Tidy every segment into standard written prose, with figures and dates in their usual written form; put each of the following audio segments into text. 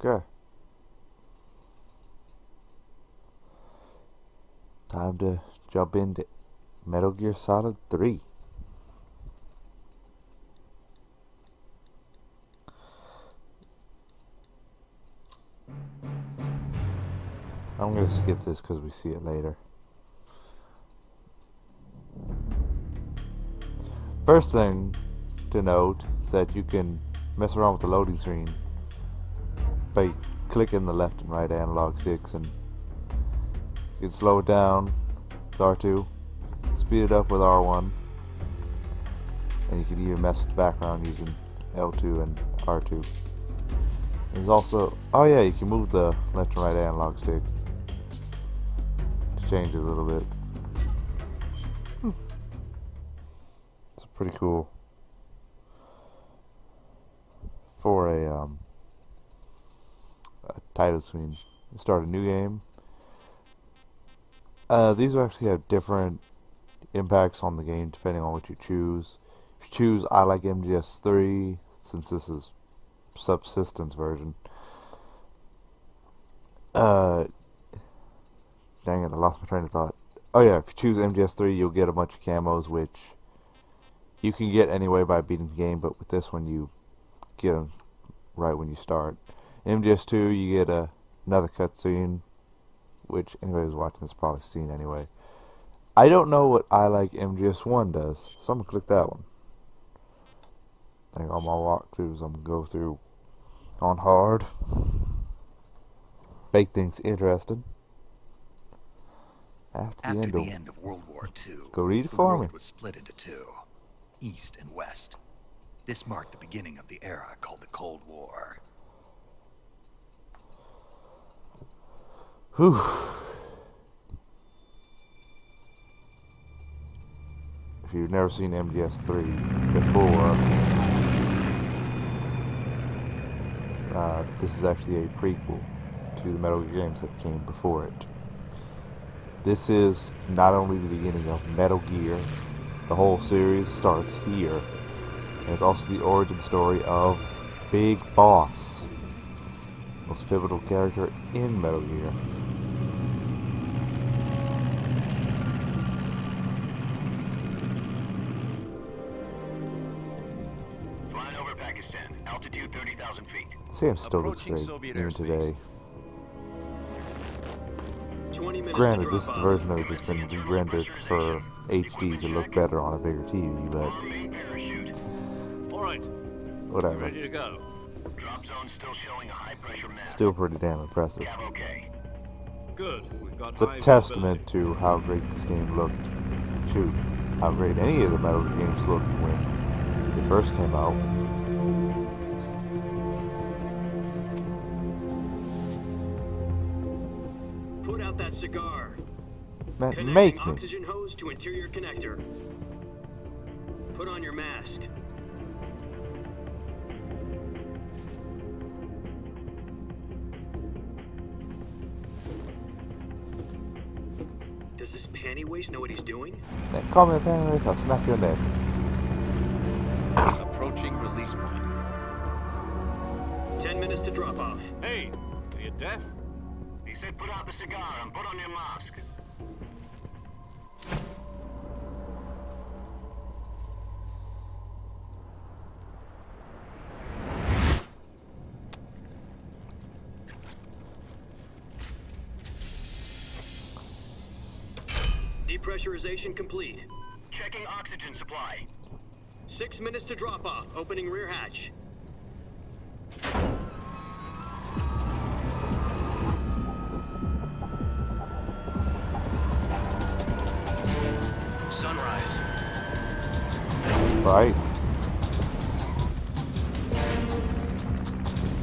Okay. Time to jump into Metal Gear Solid 3. I'm going to skip this because we see it later. First thing to note is that you can mess around with the loading screen by clicking the left and right analog sticks, and you can slow it down with R2, speed it up with R1, and you can even mess with the background using L2 and R2. There's also, oh yeah, you can move the left and right analog stick to change it a little bit. It's pretty cool for a title screen. Start a new game. These will actually have different impacts on the game depending on what you choose. If you choose I like MGS3, since this is subsistence version. Dang it, I lost my train of thought. Oh yeah, if you choose MGS3, you'll get a bunch of camos, which you can get anyway by beating the game, but with this one you get them right when you start. MGS2, you get another cutscene, which anybody who's watching this probably seen anyway. I don't know what I like MGS1 does, so I'm going to click that one. I think on my walkthroughs I'm going to go through on hard. Make things interesting. After the end of World War II, go read it the for me. world was split into two, East and West. This marked the beginning of the era called the Cold War. Whew. If you've never seen MGS3 before, this is actually a prequel to the Metal Gear games that came before it. This is not only the beginning of Metal Gear, the whole series starts here, and it's also the origin story of Big Boss, most pivotal character in Metal Gear. Flying over Pakistan, altitude 30,000 feet. This game still looks great, even today. Granted, this is the version of it that's been re-rendered for HD to look better on a bigger TV, but Alright, whatever. ready to go. Drop zone still showing a high pressure mass. Still pretty damn impressive. Cav okay. Good, we've got It's a high testament visibility. to how great this game looked. Shoot, how great any of the Metal Gear games looked when they first came out. Put out that cigar. Man, Connecting make me. oxygen hose to interior connector. Put on your mask. Does this panty waste know what he's doing? Man, call me a panelist, I'll snap your neck. Approaching release point. 10 minutes to drop off. Hey, are you deaf? He said put out the cigar and put on your mask. Depressurization complete. Checking oxygen supply. 6 minutes to drop off. Opening rear hatch. Sunrise. Right?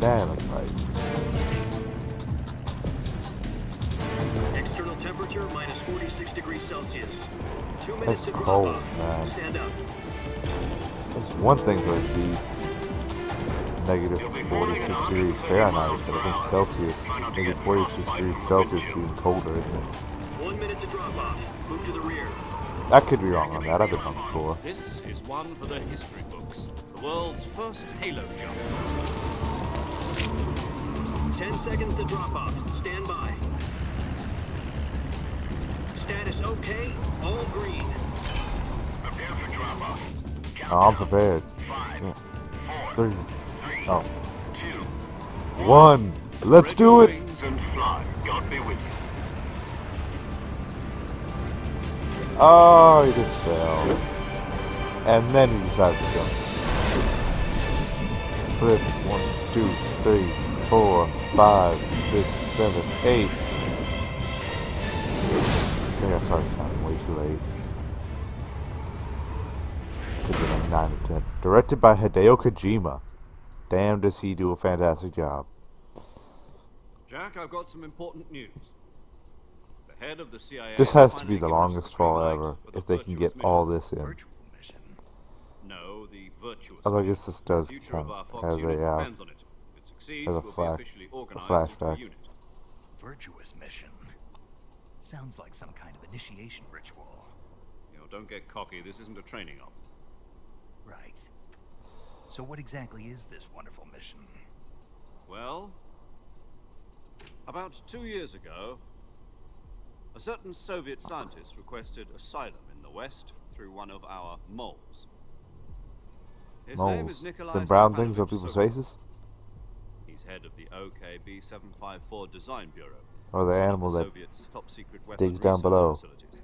Damn, that's right. External temperature minus 46 degrees Celsius. 2 minutes That's to cold, drop off. man. Stand up. It's one thing for it to be negative 46 degrees Fahrenheit, but I think Celsius, negative 46 degrees Celsius is even colder, isn't it? 1 minute to drop off. Move to the rear. I could be wrong on that. I've been wrong before. This is one for the history books. The world's first Halo jump. 10 seconds to drop off. Stand by. Status okay. All green. Prepare for drop-off. Oh, I'm prepared. 5, Yeah. 4, 3. 3, Oh. 2, 1. Let's do it. wings and fly. God be with you. Oh, he just fell. And then he decides to jump. Flip. 1, 2, 3, 4, 5, 6, 7, 8. I think I started counting way too late. Could be like 9 or 10. Directed by Hideo Kojima. Damn, does he do a fantastic job. Jack, I've got some important news. The head of the CIA This has to finally be the given us longest green fall light ever, for the if they can virtuous get all mission. this in. Virtual mission. No, the virtuous Although I mission. guess this does The future count of our Fox as unit a, depends on it. If it succeeds, as a we'll be flash- officially organized into a flashback. unit. Virtuous mission. Sounds like some kind of initiation ritual. You know, don't get cocky. This isn't a training op. Right. So what exactly is this wonderful mission? Well, about 2 years ago, a certain Soviet scientist requested asylum in the West through one of our moles. His name is Moles. Nikolai Them brown things on Stepanovich people's Sokolov. faces? He's head of the OKB 754 Design Bureau. Or the animal the that Soviets' top secret weapon digs down research below, facilities,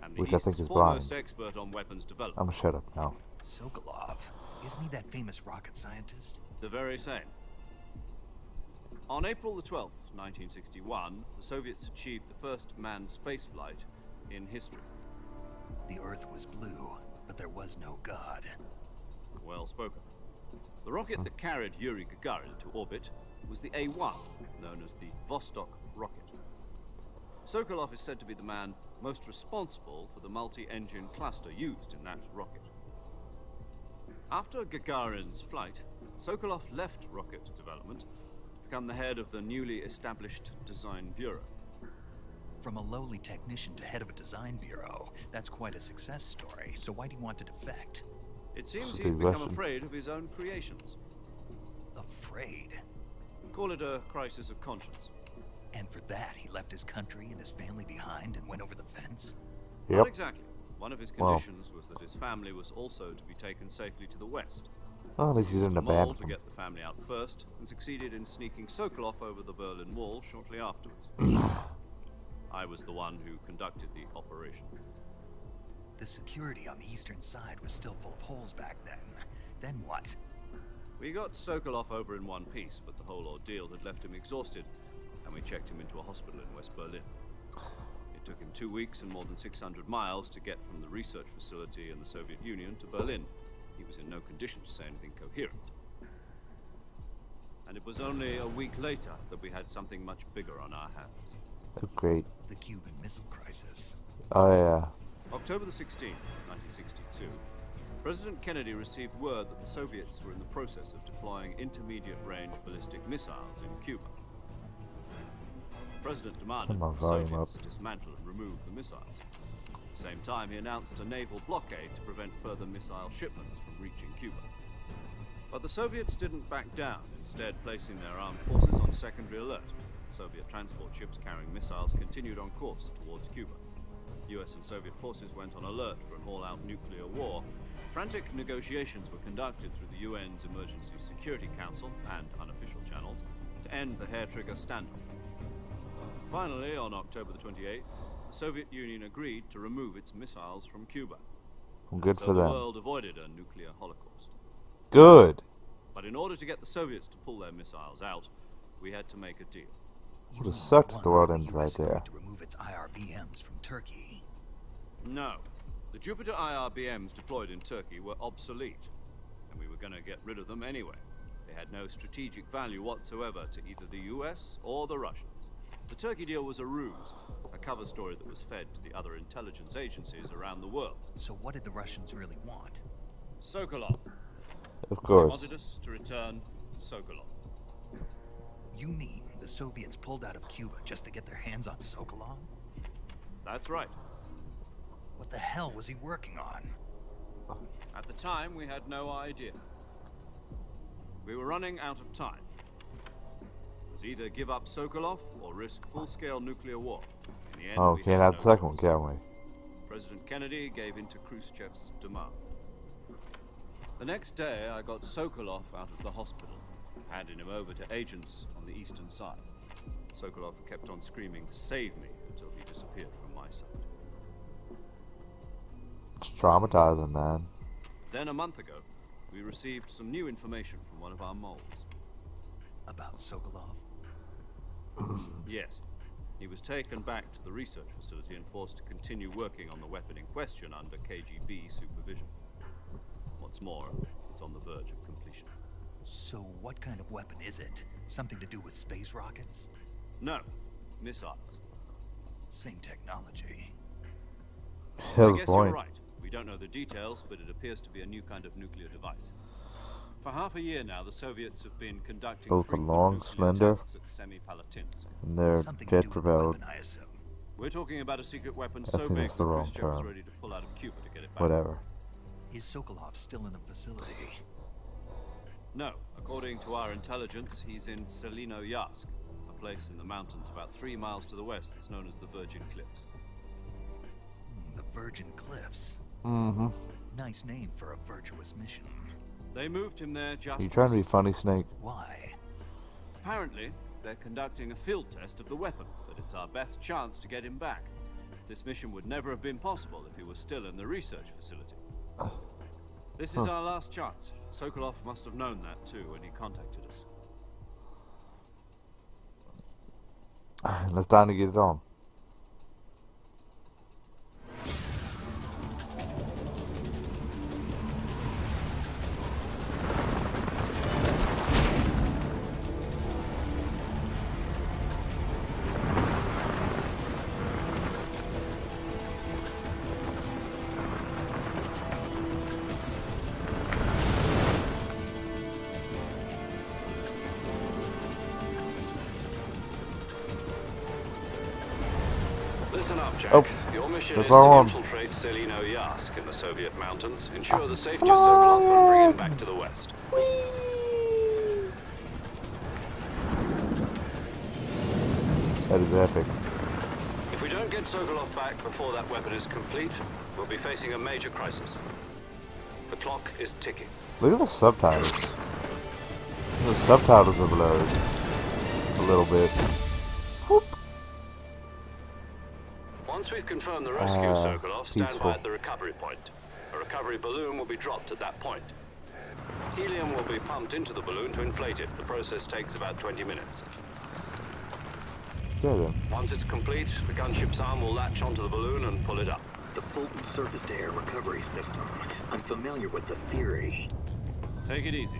and the which I think East's is foremost blind. expert on weapons I'm development. gonna shut up now. Sokolov. Isn't he that famous rocket scientist? The very same. On April the 12th, 1961, the Soviets achieved the first manned spaceflight in history. The Earth was blue, but there was no God. Well spoken. The rocket that carried Yuri Gagarin to orbit was the A-1, known as the Vostok rocket. Sokolov is said to be the man most responsible for the multi-engine cluster used in that rocket. After Gagarin's flight, Sokolov left rocket development to become the head of the newly established Design Bureau. From a lowly technician to head of a design bureau, that's quite a success story. So why do you want to defect? It seems That's a he'd big become question. afraid of his own creations. Afraid. Call it a crisis of conscience. And for that, he left his country and his family behind and went over the fence? Not Yep. exactly. One of his Well. conditions was that his family was also to be taken safely to the west. Well, at least he didn't The mole abandon to them. get the family out first, and succeeded in sneaking Sokolov over the Berlin Wall shortly afterwards. I was the one who conducted the operation. The security on the eastern side was still full of holes back then. Then what? We got Sokolov over in one piece, but the whole ordeal had left him exhausted, and we checked him into a hospital in West Berlin. It took him 2 weeks and more than 600 miles to get from the research facility in the Soviet Union to Berlin. He was in no condition to say anything coherent. And it was only a week later that we had something much bigger on our hands. Oh, great. The Cuban Missile Crisis. Oh, yeah. October the 16th, 1962, President Kennedy received word that the Soviets were in the process of deploying intermediate-range ballistic missiles in Cuba. The President demanded Turn my that the volume Soviets up. dismantle and remove the missiles. At the same time, he announced a naval blockade to prevent further missile shipments from reaching Cuba. But the Soviets didn't back down, instead placing their armed forces on secondary alert. Soviet transport ships carrying missiles continued on course towards Cuba. US and Soviet forces went on alert for an all-out nuclear war. Frantic negotiations were conducted through the UN's Emergency Security Council and unofficial channels to end the hair-trigger standoff. Finally, on October the 28th, the Soviet Union agreed to remove its missiles from Cuba. Good So for the them. world avoided a nuclear holocaust. Good. But in order to get the Soviets to pull their missiles out, we had to make a deal. Would have sucked if the world The ended right US agreed there. to remove its IRBMs from Turkey. No. The Jupiter IRBMs deployed in Turkey were obsolete, and we were going to get rid of them anyway. They had no strategic value whatsoever to either the US or the Russians. The Turkey deal was a ruse, a cover story that was fed to the other intelligence agencies around the world. So what did the Russians really want? Sokolov. Of They course. wanted us to return Sokolov. You mean the Soviets pulled out of Cuba just to get their hands on Sokolov? That's right. What the hell was he working on? At the time, we had no idea. We were running out of time. It was either give up Sokolov or risk full-scale nuclear war. In the end, Oh, we can't had have the second one, choice. can we? President Kennedy gave in to Khrushchev's demand. The next day, I got Sokolov out of the hospital, handing him over to agents on the eastern side. Sokolov kept on screaming, "Save me," until he disappeared from my sight. It's traumatizing, man. Then a month ago, we received some new information from one of our moles. About Sokolov? Yes. He was taken back to the research facility and forced to continue working on the weapon in question under KGB supervision. What's more, it's on the verge of completion. So what kind of weapon is it? Something to do with space rockets? No, missiles. Same technology. I His guess point. you're right. We don't know the details, but it appears to be a new kind of nuclear device. For half a year now, the Soviets have been conducting Both frequent long, nuclear slender, tests at Semipalatinsk. and they're Something to jet do with the propelled. weapon, I assume. We're talking about a secret weapon I so think big that's the that wrong Khrushchev is term. ready to pull out of Cuba to get it back. Whatever. Is Sokolov still in the facility? No, according to our intelligence, he's in Selino-Yarsk, a place in the mountains about 3 miles to the west that's known as the Virgin Cliffs. The Virgin Cliffs. Mm-hmm. Nice name for a virtuous mission. They moved him there just You trying to be recently. funny, Snake? Why? Apparently, they're conducting a field test of the weapon, but it's our best chance to get him back. This mission would never have been possible if he was still in the research facility. This is our last chance. Sokolov must have known that too when he contacted us. And it's time to get it on. Listen up, Jack. Oh, Your mission that's is to all on. infiltrate Selino-Yarsk in the Soviet mountains, ensure the safety of Sokolov, and bring him back to the west. That is epic. If we don't get Sokolov back before that weapon is complete, we'll be facing a major crisis. The clock is ticking. Look at the subtitles. The subtitles are blurred. A little bit. Whoop. Once we've confirmed the rescue of Sokolov, stand peaceful. by at the recovery point. A recovery balloon will be dropped at that point. Helium will be pumped into the balloon to inflate it. The process takes about 20 minutes. Yeah, then. Once it's complete, the gunship's arm will latch onto the balloon and pull it up. The Fulton surface-to-air recovery system. I'm familiar with the theory. Take it easy.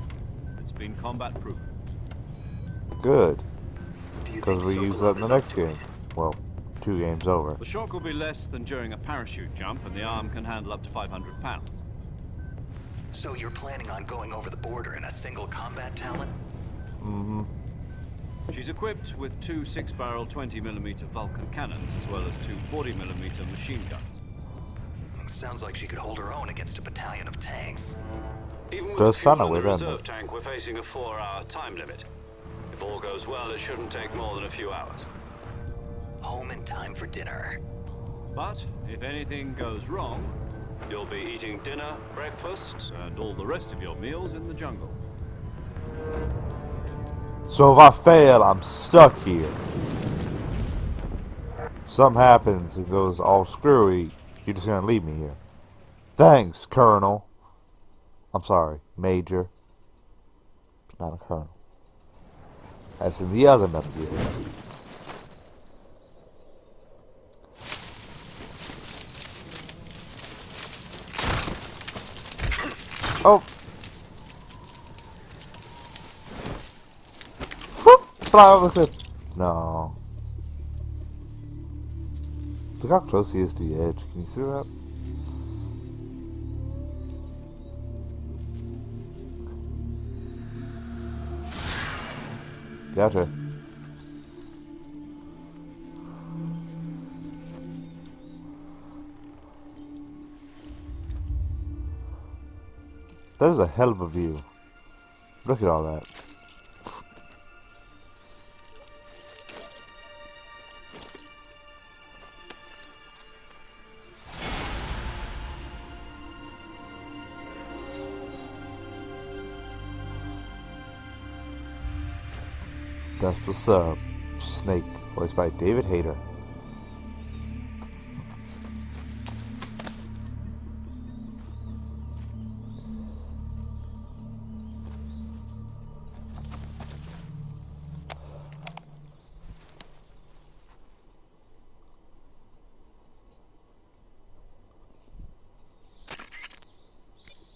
It's been combat proven. Good. Do you Because think we use Sokolov that in the is up next to game. it? Well, 2 games over. The shock will be less than during a parachute jump, and the arm can handle up to 500 pounds. So you're planning on going over the border in a single combat talent? Mm-hmm. She's equipped with 2 6-barrel 20mm Vulcan cannons, as well as 2 40mm machine guns. Sounds like she could hold her own against a battalion of tanks. Even with Does fuel sound in the away, doesn't reserve it? tank, we're facing a 4-hour time limit. If all goes well, it shouldn't take more than a few hours. Home in time for dinner. But if anything goes wrong, You'll be eating dinner, breakfast. and all the rest of your meals in the jungle. So if I fail, I'm stuck here. Something happens, it goes all screwy. You're just gonna leave me here. Thanks, Colonel. I'm sorry, Major. Not a Colonel. As in the other Metal Gears. Oh! Whoop! Fly over the cliff. No. Look how close he is to the edge. Can you see that? Gotcha. That is a hell of a view. Look at all that. That's what's up. Snake, voiced by David Hayter.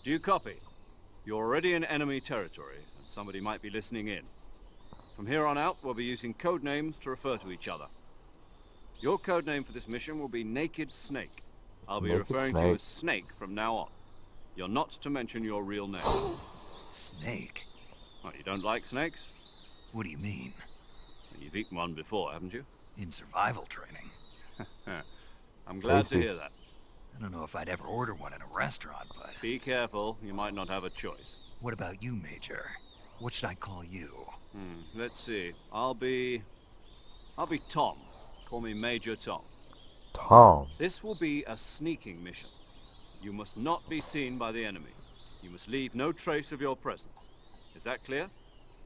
Do you copy? You're already in enemy territory, and somebody might be listening in. From here on out, we'll be using code names to refer to each other. Your code name for this mission will be Naked Snake. I'll be referring to you as Snake from now on. You're not to mention your real name. Snake? Oh, you don't like snakes? What do you mean? You've eaten one before, haven't you? In survival training? I'm glad to hear that. I don't know if I'd ever order one in a restaurant, but... Be careful, you might not have a choice. What about you, Major? What should I call you? Let's see. I'll be Tom. Call me Major Tom. Tom. This will be a sneaking mission. You must not be seen by the enemy. You must leave no trace of your presence. Is that clear?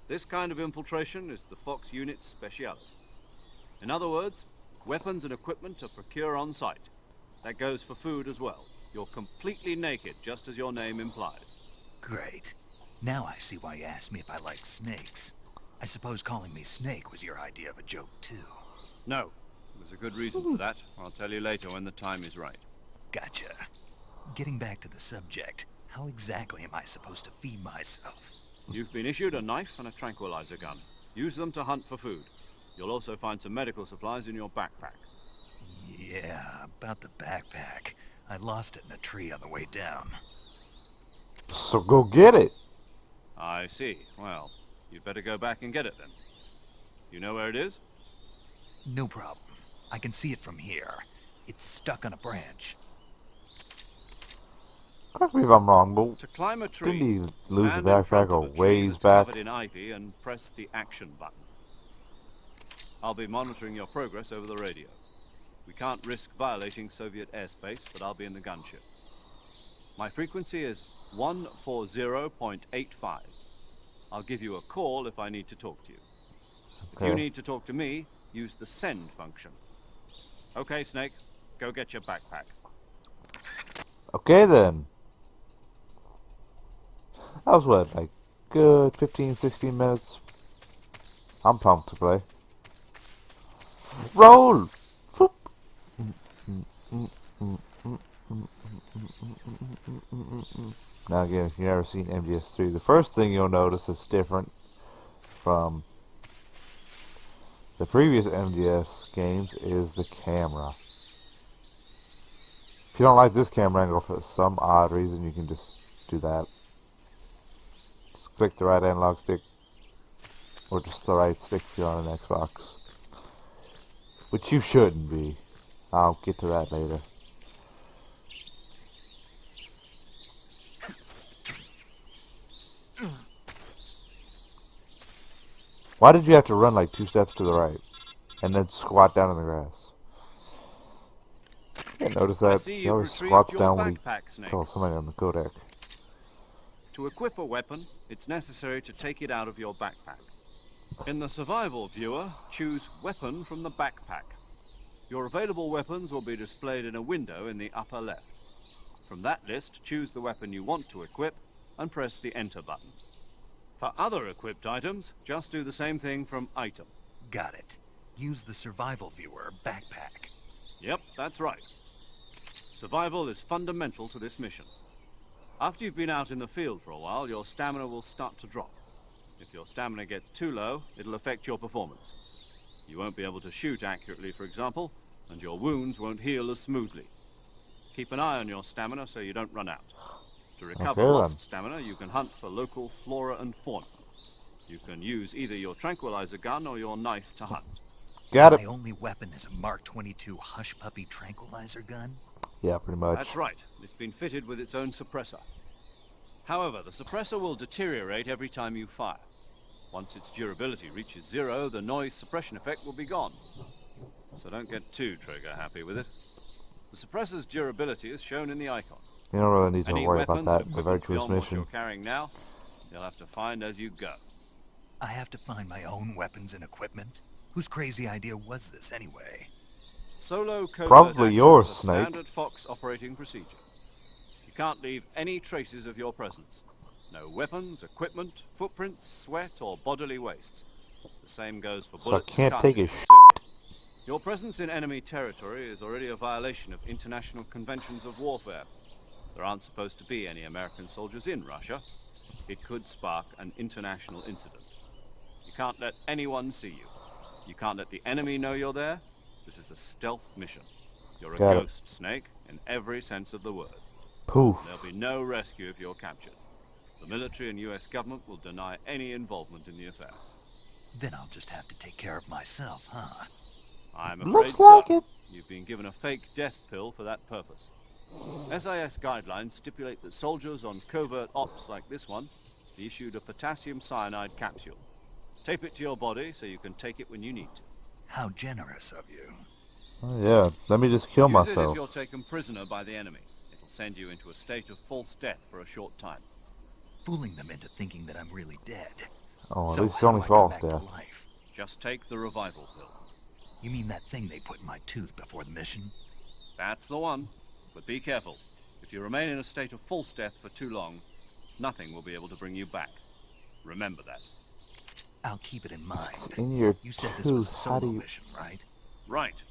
This kind of infiltration is the Fox unit's speciality. In other words, weapons and equipment are procured on site. That goes for food as well. You're completely naked, just as your name implies. Great. Now I see why you asked me if I like snakes. I suppose calling me Snake was your idea of a joke, too. No. There's a good reason for that. I'll tell you later when the time is right. Gotcha. Getting back to the subject, how exactly am I supposed to feed myself? You've been issued a knife and a tranquilizer gun. Use them to hunt for food. You'll also find some medical supplies in your backpack. Yeah, about the backpack. I lost it in a tree on the way down. So go get it. I see. Well, you'd better go back and get it then. You know where it is? No problem. I can see it from here. It's stuck on a branch. Correct me if I'm wrong, but To climb a tree, didn't he lose the stand in backpack front a of a tree ways that's back? covered in ivy and press the action button. I'll be monitoring your progress over the radio. We can't risk violating Soviet airspace, but I'll be in the gunship. My frequency is 140.85. I'll give you a call if I need to talk to you. If you need to talk to me, use the send function. Okay, Snake, go get your backpack. Okay then. That was what, like good 15, 16 minutes. I'm pumped to play. Roll! Foop. Now again, if you've never seen MGS3, the first thing you'll notice that's different from the previous MGS games is the camera. If you don't like this camera angle for some odd reason, you can just do that. Just click the right analog stick, or just the right stick if you're on an Xbox. Which you shouldn't be. I'll get to that later. Why did you have to run like 2 steps to the right and then squat down in the grass? I notice that he always squats down when he calls somebody on the codec. To equip a weapon, it's necessary to take it out of your backpack. In the survival viewer, choose Weapon from the backpack. Your available weapons will be displayed in a window in the upper left. From that list, choose the weapon you want to equip and press the Enter button. For other equipped items, just do the same thing from Item. Got it. Use the survival viewer backpack. Yep, that's right. Survival is fundamental to this mission. After you've been out in the field for a while, your stamina will start to drop. If your stamina gets too low, it'll affect your performance. You won't be able to shoot accurately, for example, and your wounds won't heal as smoothly. Keep an eye on your stamina so you don't run out. To recover lost stamina, you can hunt for local flora and fauna. You can use either your tranquilizer gun or your knife to hunt. Got it. My only weapon is a Mark 22 Hush Puppy tranquilizer gun? Yeah, pretty much. That's right. It's been fitted with its own suppressor. However, the suppressor will deteriorate every time you fire. Once its durability reaches 0, the noise suppression effect will be gone. So don't get too trigger happy with it. The suppressor's durability is shown in the icon. You don't really need to Any worry about weapons and that. The equipment virtuous beyond what mission. you're carrying now, you'll have to find as you go. I have to find my own weapons and equipment? Whose crazy idea was this anyway? Solo covert Probably access yours, is a Snake. standard Fox operating procedure. You can't leave any traces of your presence. No weapons, equipment, footprints, sweat, or bodily waste. The same goes for So I bullets and can't take a cartridges, shit. too. Your presence in enemy territory is already a violation of international conventions of warfare. There aren't supposed to be any American soldiers in Russia. It could spark an international incident. You can't let anyone see you. You can't let the enemy know you're there. This is a stealth mission. You're a Got it. ghost, Snake, in every sense of the word. Poof. There'll be no rescue if you're captured. The military and US government will deny any involvement in the affair. Then I'll just have to take care of myself, huh? I'm afraid Looks so. like it. You've been given a fake death pill for that purpose. SIS guidelines stipulate that soldiers on covert ops like this one be issued a potassium cyanide capsule. Tape it to your body so you can take it when you need to. How generous of you. Oh, yeah, let me just kill Use it if myself. you're taken prisoner by the enemy. It'll send you into a state of false death for a short time. Fooling them into thinking that I'm really dead. Oh, So this is how only do I come false back to death. life? Just take the revival pill. You mean that thing they put in my tooth before the mission? That's the one. But be careful. If you remain in a state of false death for too long, nothing will be able to bring you back. Remember that. I'll keep it in mind. It's in your You said this was a tooth. How solo do you... mission, right? Right.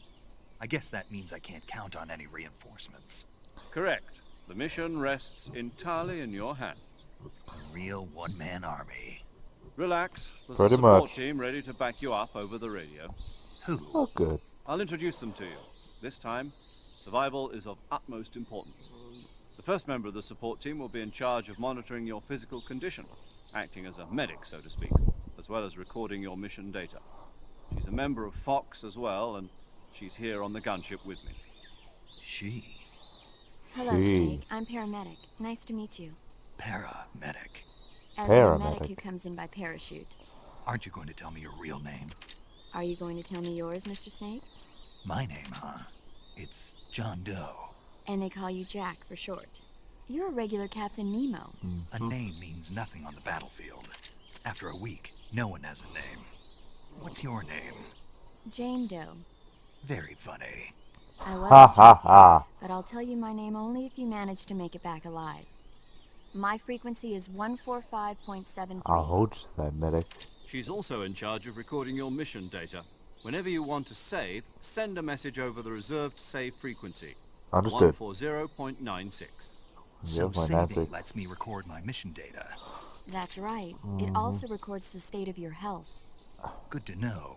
I guess that means I can't count on any reinforcements. Correct. The mission rests entirely in your hands. A real one-man army. Relax. There's Pretty a support much. team ready to back you up over the radio. Who? Oh, good. I'll introduce them to you. This time, survival is of utmost importance. The first member of the support team will be in charge of monitoring your physical condition, acting as a medic, so to speak, as well as recording your mission data. She's a member of Fox as well, and she's here on the gunship with me. She. Hello, Gee. Snake. I'm paramedic. Nice to meet you. Paramedic. As a medic Paramedic. who comes in by parachute. Aren't you going to tell me your real name? Are you going to tell me yours, Mr. Snake? My name, huh? It's John Doe. And they call you Jack for short. You're a regular Captain Nemo. A name means nothing on the battlefield. After a week, no one has a name. What's your name? Jane Doe. Very funny. I Ha wasn't ha joking, ha. but I'll tell you my name only if you manage to make it back alive. My frequency is 145.73. I'll hold that medic. She's also in charge of recording your mission data. Whenever you want to save, send a message over the reserved save frequency. Understood. 140.96. So Yep, my saving magic. lets me record my mission data. That's right. It also records the state of your health. Good to know.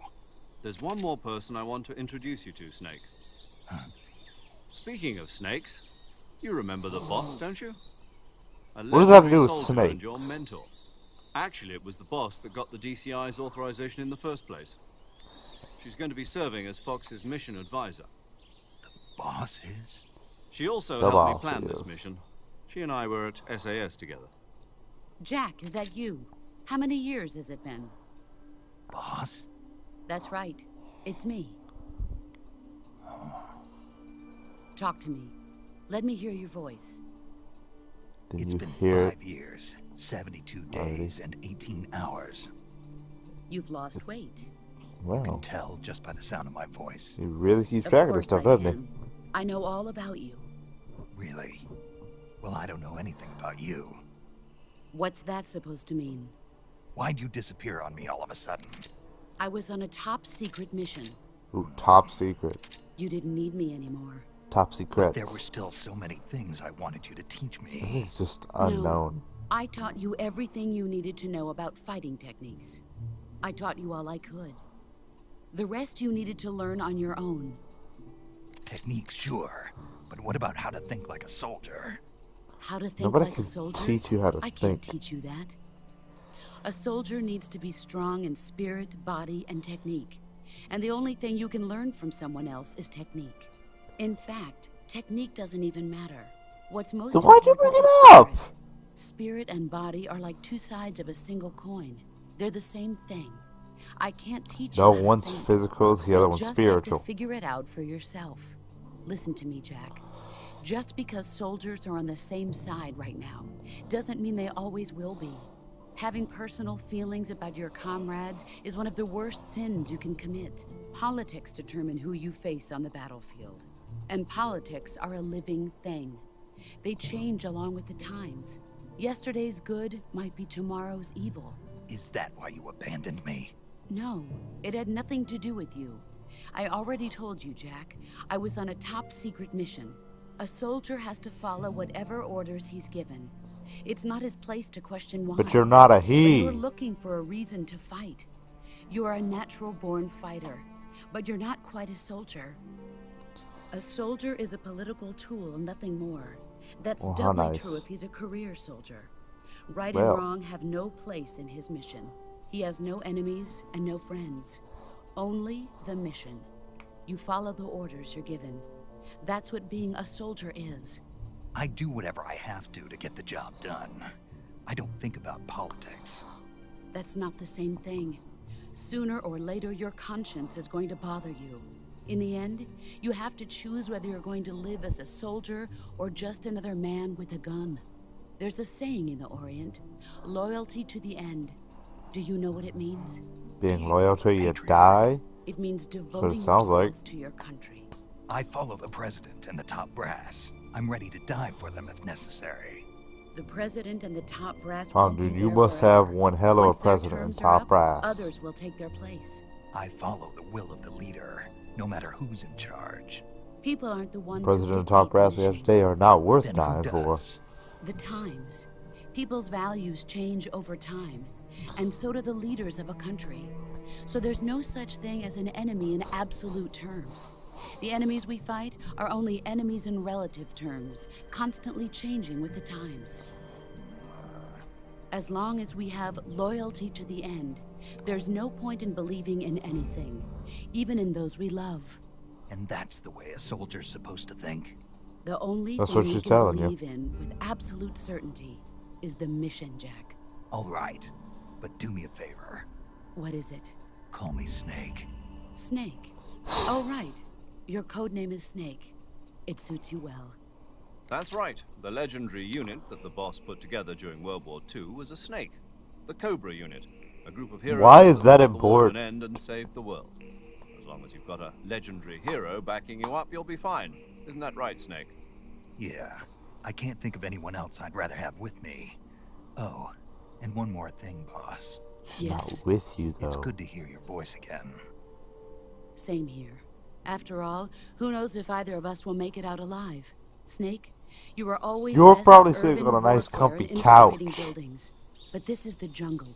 There's one more person I want to introduce you to, Snake. Speaking of snakes, you remember the boss, don't you? A What does that have to do with legendary soldier and snakes? your mentor. Actually, it was the boss that got the DCI's authorization in the first place. She's going to be serving as Fox's mission advisor. Boss is? She also The helped me boss plan this is. mission. She and I were at SAS together. Jack, is that you? How many years has it been? Boss? That's right. It's me. Talk to me. Let me hear your voice. Did It's you been hear 5 years, 72 Already? days, and 18 hours. You've lost weight. You can Well, tell just by the sound of my voice. he really keeps Of track of this course stuff, I doesn't he? can. I know all about you. Really? Well, I don't know anything about you. What's that supposed to mean? Why'd you disappear on me all of a sudden? I was on a top secret mission. Ooh, top secret. You didn't need me anymore. Top But secrets. there were still so many things I wanted you to teach I me. think it's just unknown. I taught you everything you needed to know about fighting techniques. I taught you all I could. The rest you needed to learn on your own. Techniques, sure. But what about how to think like a soldier? How to think Nobody like can a soldier? teach you how to I can't think. teach you that. A soldier needs to be strong in spirit, body, and technique. And the only thing you can learn from someone else is technique. In fact, technique doesn't even matter. What's most Then why'd you important bring is it up? spirit. Spirit and body are like two sides of a single coin. They're the same thing. I can't teach you No, how to one's think. physical, the other You'll one's just spiritual. have to figure it out for yourself. Listen to me, Jack. Just because soldiers are on the same side right now doesn't mean they always will be. Having personal feelings about your comrades is one of the worst sins you can commit. Politics determine who you face on the battlefield. And politics are a living thing. They change along with the times. Yesterday's good might be tomorrow's evil. Is that why you abandoned me? No, it had nothing to do with you. I already told you, Jack. I was on a top-secret mission. A soldier has to follow whatever orders he's given. It's not his place to question why. But you're not a But he. you're looking for a reason to fight. You are a natural-born fighter, but you're not quite a soldier. A soldier is a political tool, nothing more. That's Well, how doubly nice. true if he's a career soldier. Right Well. and wrong have no place in his mission. He has no enemies and no friends. Only the mission. You follow the orders you're given. That's what being a soldier is. I do whatever I have to get the job done. I don't think about politics. That's not the same thing. Sooner or later, your conscience is going to bother you. In the end, you have to choose whether you're going to live as a soldier or just another man with a gun. There's a saying in the Orient, loyalty to the end. Do you know what it means? Being loyal till you Patriot. die? It means devoting sounds yourself like. to your country. I follow the president and the top brass. I'm ready to die for them if necessary. The president and the top brass Oh, won't be dude, you there must forever. have one hell of a Once their president and terms are top up, brass. Others will take their place. I follow the will of the leader, no matter who's in charge. People aren't the ones President who and top dictate brass the we have missions. today are not worth Then dying who for. does? The times. People's values change over time, and so do the leaders of a country. So there's no such thing as an enemy in absolute terms. The enemies we fight are only enemies in relative terms, constantly changing with the times. As long as we have loyalty to the end, there's no point in believing in anything, even in those we love. And that's the way a soldier's supposed to think? The only That's thing what we she's can telling you. believe in with absolute certainty is the mission, Jack. All right, but do me a favor. What is it? Call me Snake. Snake. Oh, right. Your code name is Snake. It suits you well. That's right. The legendary unit that the boss put together during World War II was a snake. The Cobra unit. A group of heroes Why is that fought the war to important? an end and saved the world. As long as you've got a legendary hero backing you up, you'll be fine. Isn't that right, Snake? Yeah, I can't think of anyone else I'd rather have with me. Oh, and one more thing, boss. She's not Yes. with you, though. It's good to hear your voice again. Same here. After all, who knows if either of us will make it out alive? Snake, you are always You're best probably at sitting urban on a nice, warfare comfy and couch. infiltrating buildings. But this is the jungle.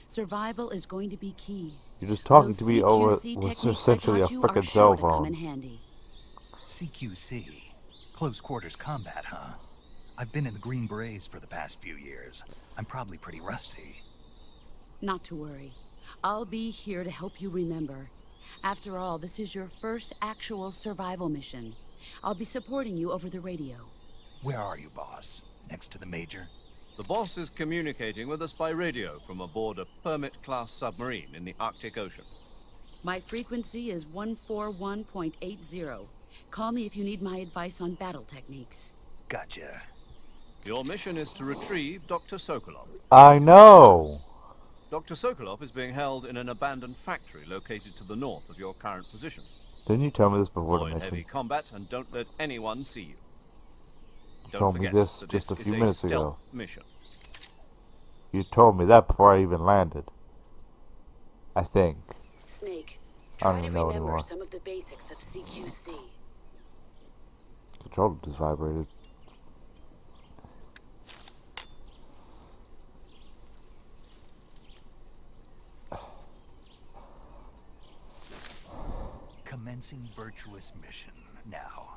Survival is going to be key. You're just talking Those to me over CQC what's techniques I essentially a taught you are freaking sure cell to come in phone. handy. CQC. Close quarters combat, huh? I've been in the Green Berets for the past few years. I'm probably pretty rusty. Not to worry. I'll be here to help you remember. After all, this is your first actual survival mission. I'll be supporting you over the radio. Where are you, boss? Next to the Major? The boss is communicating with us by radio from aboard a Permit-class submarine in the Arctic Ocean. My frequency is 141.80. Call me if you need my advice on battle techniques. Gotcha. Your mission is to retrieve Dr. Sokolov. I know. Dr. Sokolov is being held in an abandoned factory located to the north of your current position. Didn't you tell me this before the Avoid heavy mission? combat and don't let anyone see you. You Don't told me forget this that just a this few is minutes stealth ago. mission. You told me that before I even landed. I think. Snake, I don't try to even know remember anymore. some of the basics of CQC. Controller just vibrated. Commencing virtuous mission. Now,